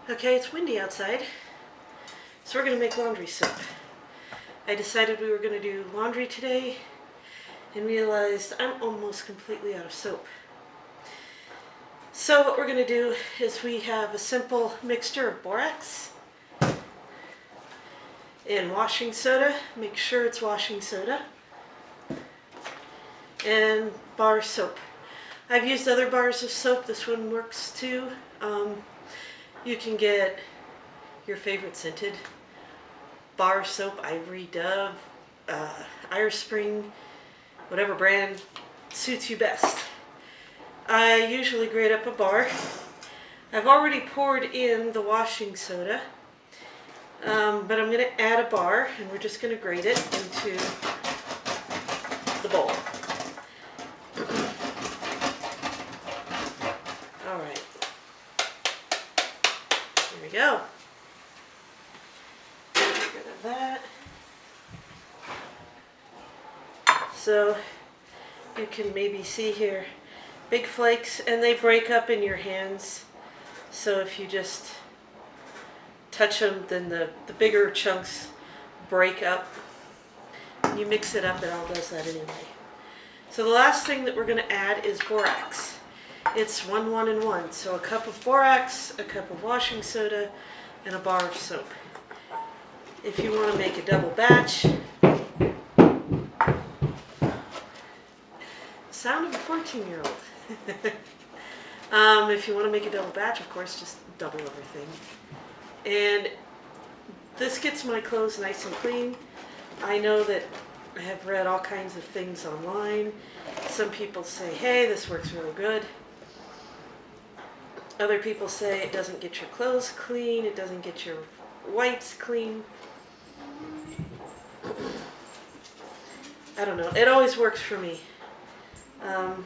Okay, it's windy outside, so we're going to make laundry soap. I decided we were going to do laundry today and realized I'm almost completely out of soap. So what we're going to do is we have a simple mixture of borax and washing soda. Make sure it's washing soda. And bar soap. I've used other bars of soap. This one works too. You can get your favorite scented bar soap, Ivory, Dove, Irish Spring, whatever brand suits you best. I usually grate up a bar. I've already poured in the washing soda, but I'm going to add a bar and we're just going to grate it into the bowl. Alright, here we go. Get rid of that. So you can maybe see here big flakes, and they break up in your hands. So if you just touch them, then the bigger chunks break up. When you mix it up, it all does that anyway. So the last thing that we're going to add is borax. It's 1, 1, and 1. So a cup of borax, a cup of washing soda, and a bar of soap. If you want to make a double batch, sound of a 14-year-old. If you want to make a double batch, of course, just double everything. And this gets my clothes nice and clean. I know that I have read all kinds of things online. Some people say, hey, this works really good. Other people say it doesn't get your clothes clean, it doesn't get your whites clean. I don't know, it always works for me. There's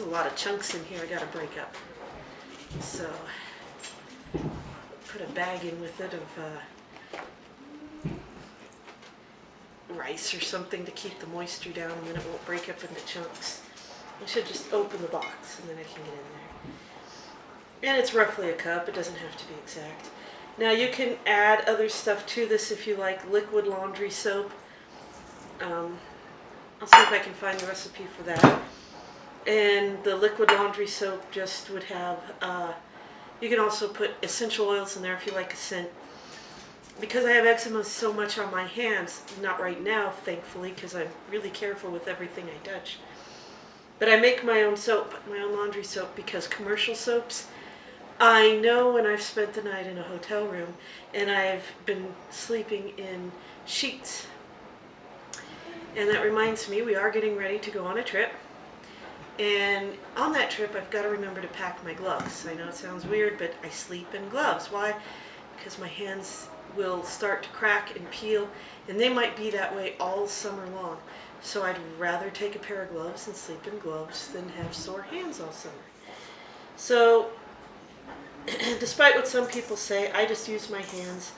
a lot of chunks in here I gotta break up. So, put a bag in with it of rice or something to keep the moisture down, and then it won't break up into chunks. I should just open the box and then I can get in there. And it's roughly a cup, it doesn't have to be exact. Now you can add other stuff to this if you like liquid laundry soap. I'll see if I can find the recipe for that. And the liquid laundry soap just would have, you can also put essential oils in there if you like a scent. Because I have eczema so much on my hands, not right now, thankfully, because I'm really careful with everything I touch. But I make my own soap, my own laundry soap, because commercial soaps, I know when I've spent the night in a hotel room and I've been sleeping in sheets. And that reminds me, we are getting ready to go on a trip. And on that trip, I've got to remember to pack my gloves. I know it sounds weird, but I sleep in gloves. Why? Because my hands will start to crack and peel, and they might be that way all summer long. So I'd rather take a pair of gloves and sleep in gloves than have sore hands all summer. So, despite what some people say, I just use my hands.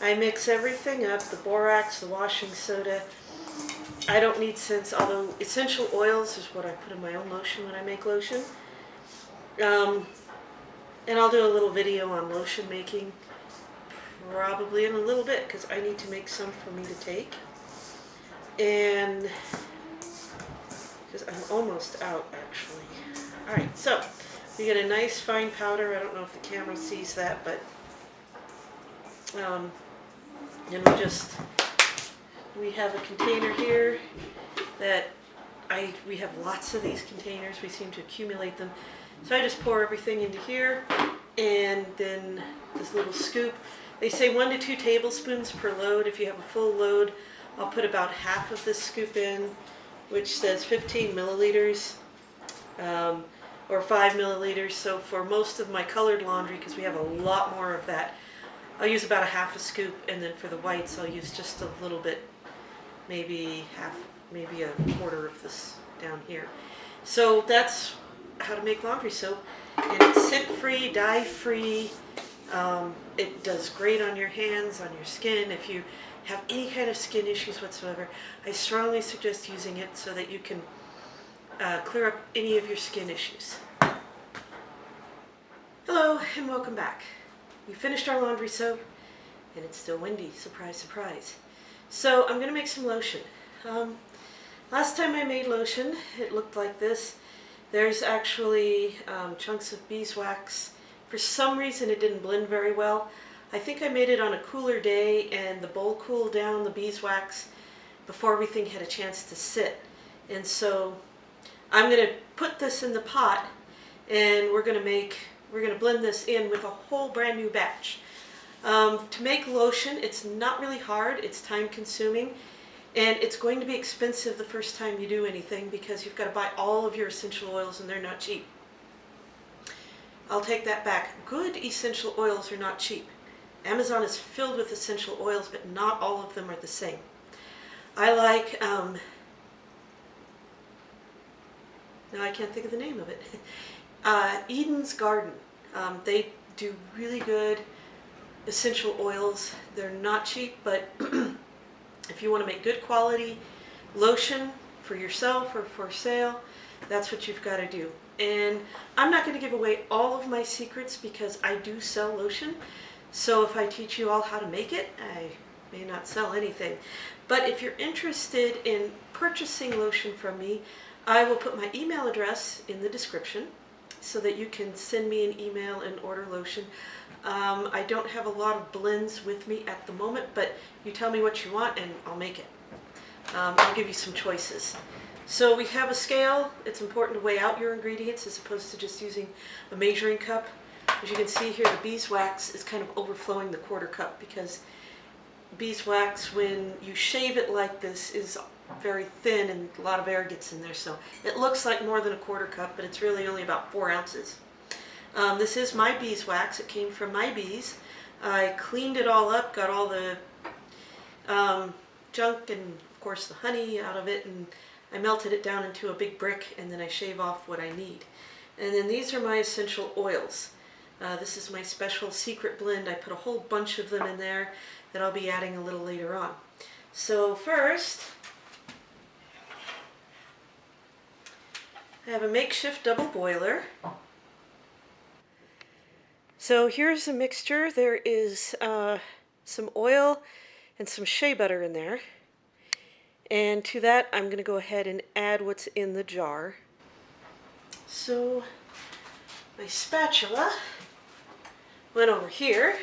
I mix everything up, the borax, the washing soda. I don't need scents, although essential oils is what I put in my own lotion when I make lotion. And I'll do a little video on lotion making probably in a little bit, because I need to make some for me to take. And because I'm almost out, actually. Alright, so we get a nice fine powder. I don't know if the camera sees that, but and we have a container here that we have lots of these containers. We seem to accumulate them. So I just pour everything into here, and then this little scoop. They say 1 to 2 tablespoons per load. If you have a full load, I'll put about half of this scoop in, which says 15 milliliters or 5 milliliters. So for most of my colored laundry, because we have a lot more of that, I'll use about a half a scoop, and then for the whites, I'll use just a little bit, maybe a quarter of this down here. So that's how to make laundry soap, and it's scent-free, dye-free. It does great on your hands, on your skin. If you have any kind of skin issues whatsoever, I strongly suggest using it so that you can clear up any of your skin issues. Hello and welcome back. We finished our laundry soap and it's still windy. Surprise, surprise. So I'm going to make some lotion. Last time I made lotion, it looked like this. There's actually chunks of beeswax. For some reason it didn't blend very well. I think I made it on a cooler day and the bowl cooled down the beeswax before everything had a chance to sit. And so I'm going to put this in the pot and we're going to blend this in with a whole brand new batch. To make lotion, it's not really hard, it's time consuming, and it's going to be expensive the first time you do anything because you've got to buy all of your essential oils and they're not cheap. I'll take that back. Good essential oils are not cheap. Amazon is filled with essential oils, but not all of them are the same. I like, now I can't think of the name of it. Eden's Garden. They do really good essential oils. They're not cheap, but if you want to make good quality lotion for yourself or for sale, that's what you've got to do. And I'm not going to give away all of my secrets because I do sell lotion. So if I teach you all how to make it, I may not sell anything. But if you're interested in purchasing lotion from me, I will put my email address in the description so that you can send me an email and order lotion. I don't have a lot of blends with me at the moment, but you tell me what you want and I'll make it. I'll give you some choices. So we have a scale. It's important to weigh out your ingredients as opposed to just using a measuring cup. As you can see here, the beeswax is kind of overflowing the quarter cup because beeswax, when you shave it like this, is very thin and a lot of air gets in there, so it looks like more than a quarter cup, but it's really only about 4 ounces. This is my beeswax. It came from my bees. I cleaned it all up, got all the junk and of course the honey out of it, and I melted it down into a big brick, and then I shave off what I need. And then these are my essential oils. This is my special secret blend. I put a whole bunch of them in there that I'll be adding a little later on. So first, I have a makeshift double boiler. So here's a mixture. There is some oil and some shea butter in there. And to that, I'm going to go ahead and add what's in the jar. So my spatula went over here,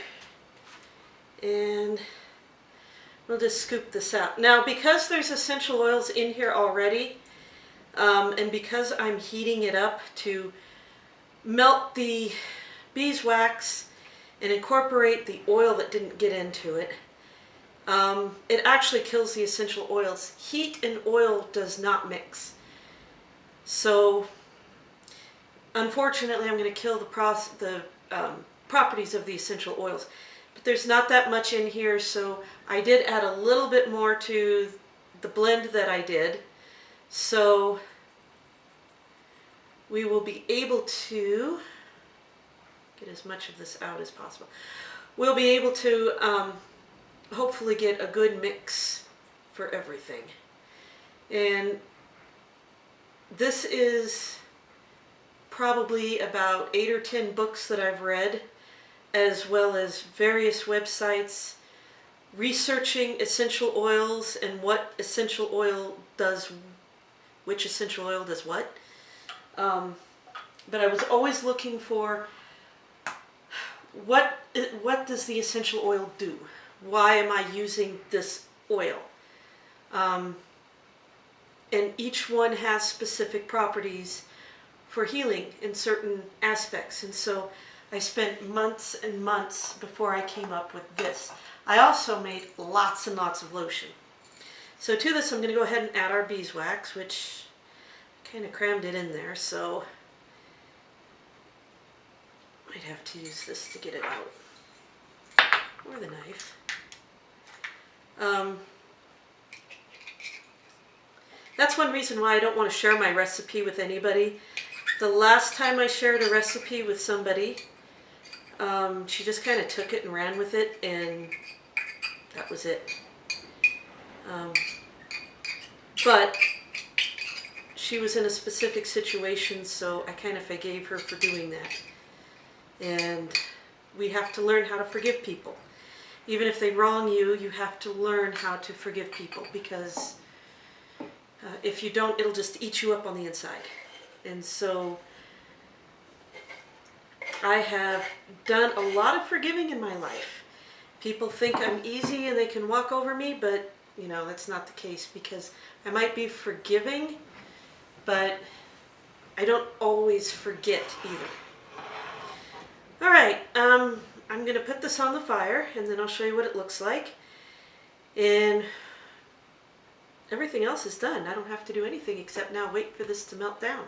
and we'll just scoop this out. Now, because there's essential oils in here already, and because I'm heating it up to melt the beeswax and incorporate the oil that didn't get into it, it actually kills the essential oils. Heat and oil does not mix. So, unfortunately, I'm going to kill the properties of the essential oils. But there's not that much in here, so I did add a little bit more to the blend that I did. So we will be able to get as much of this out as possible. We'll be able to hopefully get a good mix for everything. And this is probably about 8 or 10 books that I've read, as well as various websites researching essential oils and what essential oil does, which essential oil does what. But I was always looking for what does the essential oil do? Why am I using this oil? And each one has specific properties for healing in certain aspects. And so I spent months and months before I came up with this. I also made lots and lots of lotion. So to this, I'm going to go ahead and add our beeswax, which kind of crammed it in there, so might have to use this to get it out, or the knife. That's one reason why I don't want to share my recipe with anybody. The last time I shared a recipe with somebody, she just kind of took it and ran with it, and that was it. But she was in a specific situation, so I kind of forgave her for doing that. And we have to learn how to forgive people. Even if they wrong you, you have to learn how to forgive people, because if you don't, it'll just eat you up on the inside. And so I have done a lot of forgiving in my life. People think I'm easy and they can walk over me, but that's not the case, because I might be forgiving, but I don't always forget either. All right, I'm going to put this on the fire, and then I'll show you what it looks like. And everything else is done. I don't have to do anything except now wait for this to melt down.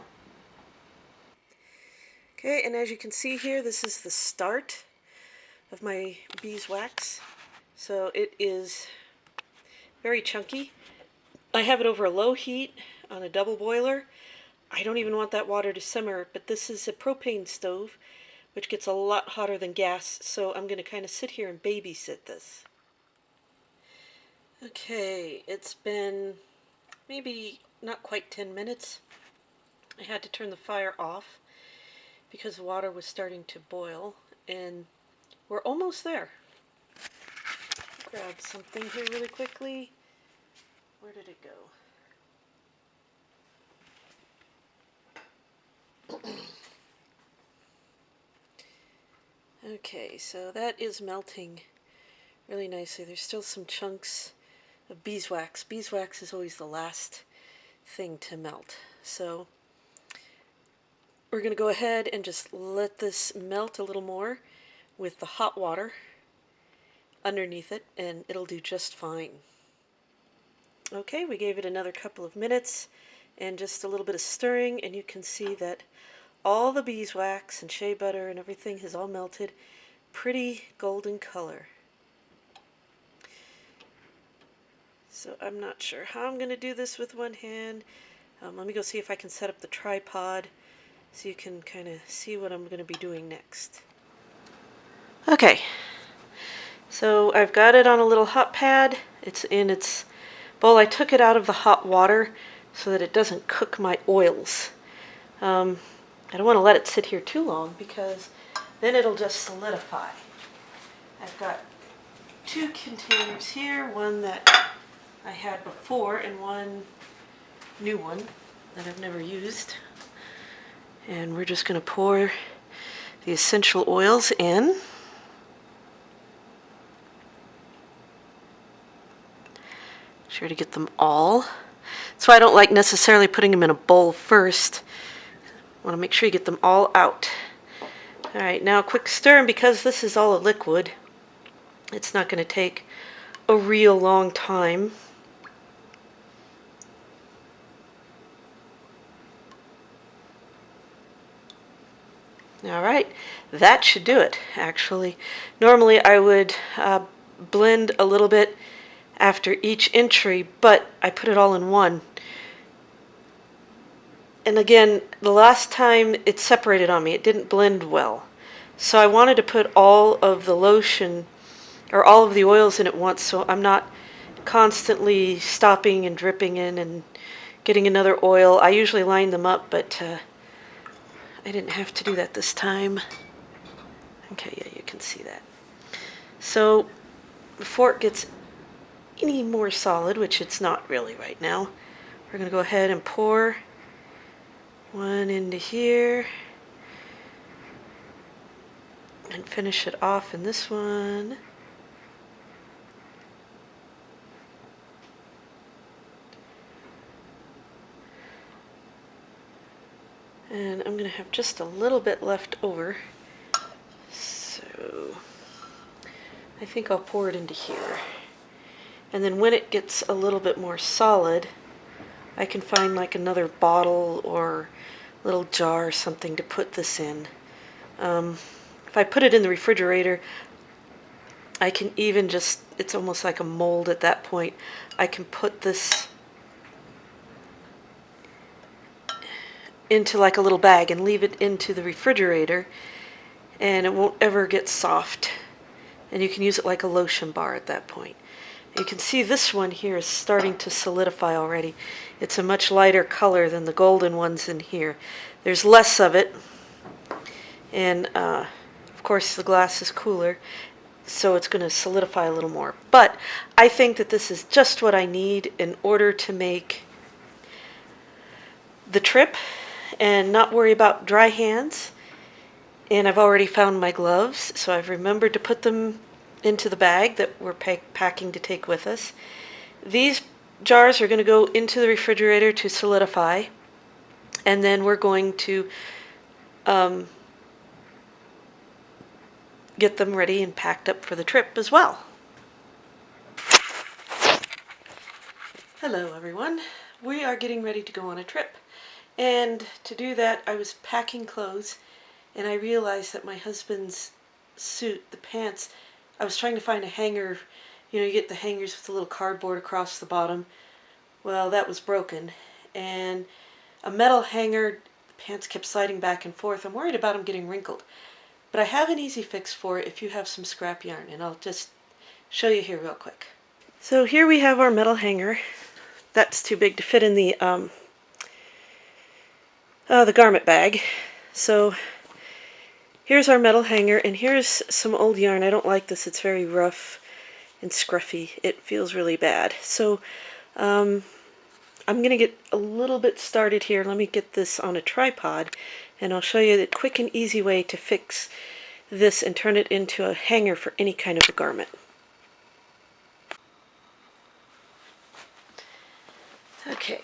Okay, and as you can see here, this is the start of my beeswax. So it is very chunky. I have it over a low heat on a double boiler. I don't even want that water to simmer, but this is a propane stove, which gets a lot hotter than gas, so I'm going to kind of sit here and babysit this. Okay, it's been maybe not quite 10 minutes. I had to turn the fire off because the water was starting to boil, and we're almost there. Grab something here really quickly. Where did it go? Okay, so that is melting really nicely. There's still some chunks of beeswax. Beeswax is always the last thing to melt. So we're going to go ahead and just let this melt a little more with the hot water underneath it, and it'll do just fine. Okay, we gave it another couple of minutes and just a little bit of stirring, and you can see that all the beeswax and shea butter and everything has all melted. Pretty golden color. So I'm not sure how I'm going to do this with one hand. Let me go see if I can set up the tripod so you can kind of see what I'm going to be doing next. Okay, so I've got it on a little hot pad. It's in its bowl. I took it out of the hot water so that it doesn't cook my oils. I don't want to let it sit here too long, because then it'll just solidify. I've got two containers here, one that I had before and one new one that I've never used. And we're just going to pour the essential oils in. Sure to get them all. That's why I don't like necessarily putting them in a bowl first. I want to make sure you get them all out. All right, now a quick stir, and because this is all a liquid, it's not going to take a real long time. All right, that should do it, actually. Normally I would blend a little bit after each entry, but I put it all in one. And again, the last time it separated on me, it didn't blend well. So I wanted to put all of the lotion, or all of the oils in at once, so I'm not constantly stopping and dripping in and getting another oil. I usually line them up, but I didn't have to do that this time. Okay, yeah, you can see that. So before it gets any more solid, which it's not really right now, we're going to go ahead and pour one into here and finish it off in this one. And I'm going to have just a little bit left over, so I think I'll pour it into here. And then when it gets a little bit more solid, I can find like another bottle or little jar or something to put this in. If I put it in the refrigerator, I can even just, it's almost like a mold at that point. I can put this into like a little bag and leave it into the refrigerator, and it won't ever get soft. And you can use it like a lotion bar at that point. You can see this one here is starting to solidify already. It's a much lighter color than the golden ones in here. There's less of it, and course the glass is cooler, so it's going to solidify a little more. But I think that this is just what I need in order to make the trip and not worry about dry hands. And I've already found my gloves, so I've remembered to put them into the bag that we're packing to take with us. These jars are going to go into the refrigerator to solidify, and then we're going to get them ready and packed up for the trip as well. Hello everyone. We are getting ready to go on a trip, and to do that I was packing clothes and I realized that my husband's suit, the pants, I was trying to find a hanger. You know, you get the hangers with a little cardboard across the bottom. Well, that was broken, and a metal hanger, the pants kept sliding back and forth. I'm worried about them getting wrinkled. But I have an easy fix for it if you have some scrap yarn, and I'll just show you here real quick. So here we have our metal hanger. That's too big to fit in the garment bag. So here's our metal hanger, and here's some old yarn. I don't like this. It's very rough and scruffy. It feels really bad. So I'm going to get a little bit started here. Let me get this on a tripod, and I'll show you the quick and easy way to fix this and turn it into a hanger for any kind of a garment. Okay,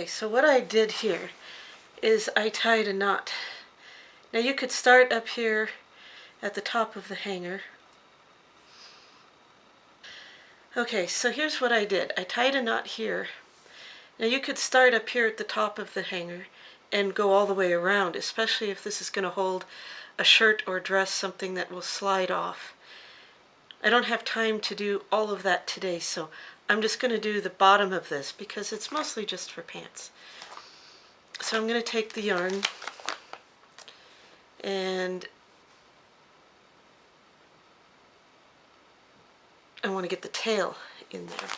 so what I did here is I tied a knot. Now you could start up here at the top of the hanger. Okay, so here's what I did. I tied a knot here. Now you could start up here at the top of the hanger and go all the way around, especially if this is going to hold a shirt or dress, something that will slide off. I don't have time to do all of that today, so I'm just going to do the bottom of this because it's mostly just for pants. So I'm going to take the yarn and I want to get the tail in there.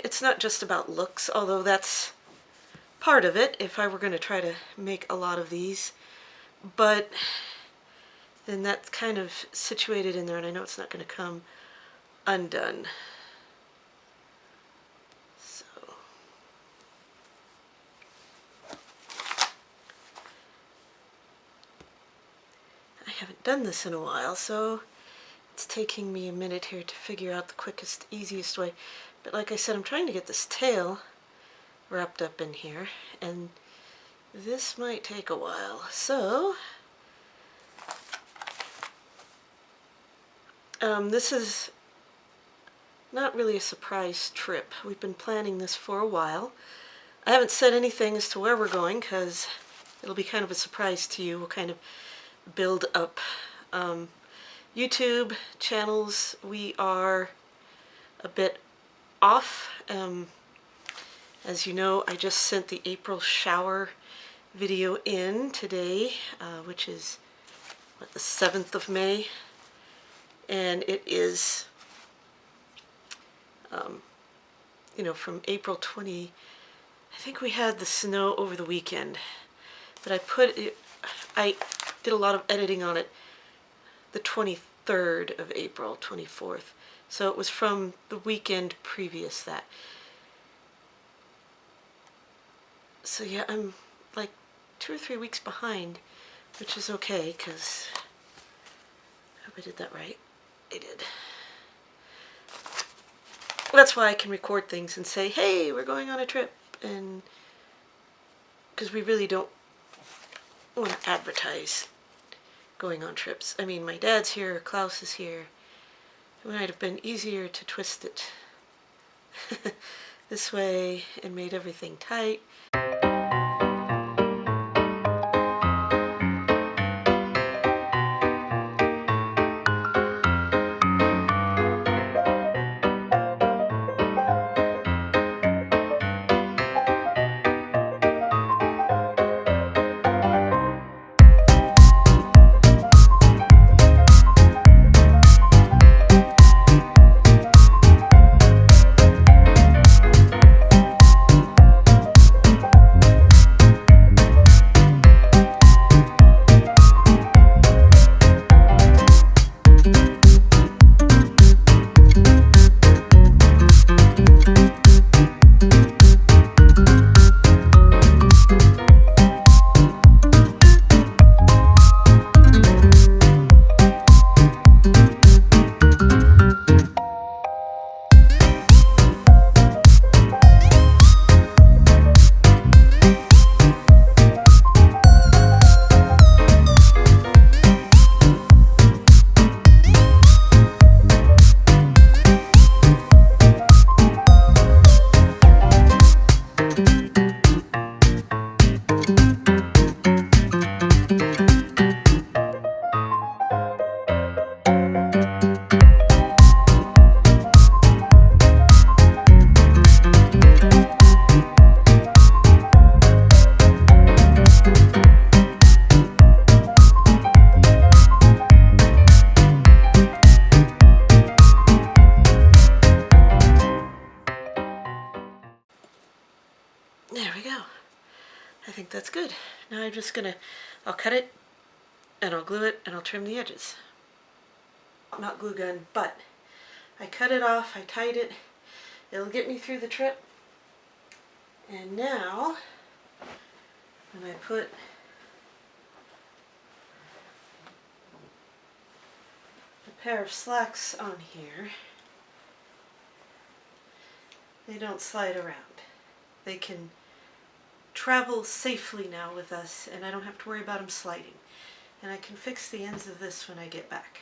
It's not just about looks, although that's part of it if I were going to try to make a lot of these, but then that's kind of situated in there, and I know it's not going to come undone. So I haven't done this in a while, so it's taking me a minute here to figure out the quickest, easiest way. But like I said, I'm trying to get this tail wrapped up in here, and this might take a while. So this is not really a surprise trip. We've been planning this for a while. I haven't said anything as to where we're going because it'll be kind of a surprise to you. We'll kind of build up. YouTube channels, we are a bit off. As you know, I just sent the April shower video in today, which is what, the 7th of May, and it is you know, from April 20. I think we had the snow over the weekend, but I did a lot of editing on it the 23rd of April, 24th. So it was from the weekend previous that. So yeah, I'm like 2 or 3 weeks behind, which is okay, because I hope I did that right. I did. That's why I can record things and say, hey, we're going on a trip, and because we really don't want to advertise going on trips. I mean, my dad's here, Klaus is here. It might have been easier to twist it this way and made everything tight. There we go. I think that's good. Now I'm just gonna, I'll cut it and I'll glue it and I'll trim the edges. Not glue gun, but I cut it off, I tied it. It'll get me through the trip. And now, when I put a pair of slacks on here, they don't slide around. They can travel safely now with us, and I don't have to worry about them sliding. And I can fix the ends of this when I get back.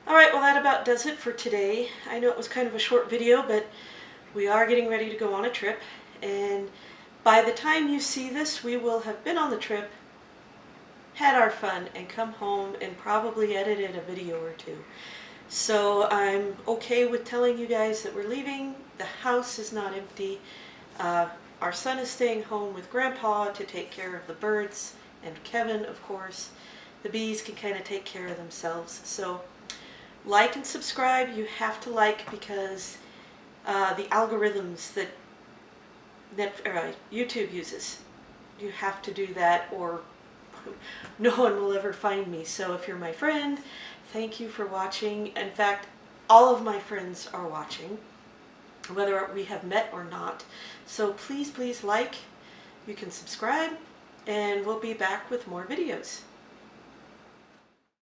Alright, well that about does it for today. I know it was kind of a short video, but we are getting ready to go on a trip, and by the time you see this, we will have been on the trip, had our fun, and come home and probably edited a video or two. So I'm okay with telling you guys that we're leaving. The house is not empty. Our son is staying home with Grandpa to take care of the birds, and Kevin, of course. The bees can kind of take care of themselves. So like and subscribe. You have to like, because the algorithms that YouTube uses, you have to do that or no one will ever find me. So if you're my friend, thank you for watching. In fact, all of my friends are watching, whether we have met or not. So please, please like, you can subscribe, and we'll be back with more videos.